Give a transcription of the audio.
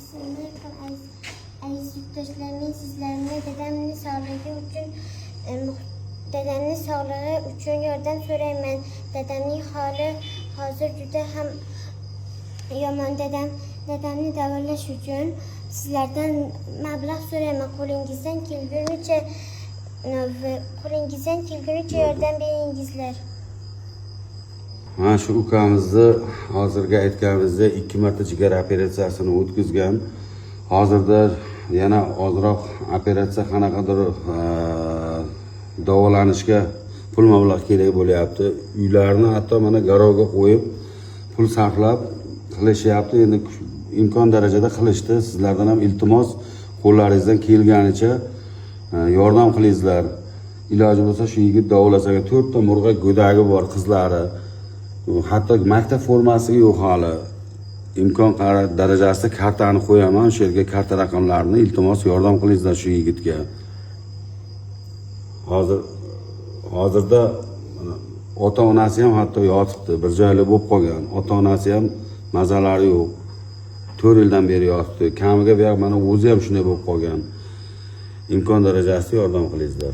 Aziz yurttaşlarımın sizlerine dedemnin sağlığı üçün yardım so'rayman. Dedemning holi hozir juda ham yomon. Dedemni davolash uchun sizlardan mablag' so'rayman. Qo'lingizdan kelgunicha yordam beringizlar. Mana shu ukamizni hozirgi aytganimizdek 2 marta jigar operatsiyasini o'tkazgan. Hozirda yana ozroq operatsiya qanaqadir davolanishga pul mablag' kerak bo'lyapti. Uylarni hatto mana garovga qo'yib pul sarflab qilishyapti. Endi imkon darajada qilishdi. Sizlardan ham iltimos qo'llaringizdan kelganicha yordam qilingizlar. Iloji bo'lsa shu yigit davolasaga 4 ta murg'a go'dagi bor qizlari. Hatto maktab formasiga yo'q hali. Imkon darajasida kartani qo'yaman, o'sha yerga karta raqamlarini iltimos yordam qilingizlar shu yigitga. Hozirda ota-onasi ham hatto yotibdi, bir joyda bo'lib qolgan. Ota-onasi ham mazalari yo'q. 4 yildan beri yotibdi. Kamiga bu yoq mana o'zi ham shunday bo'lib qolgan. Imkon darajasida yordam qilingizlar.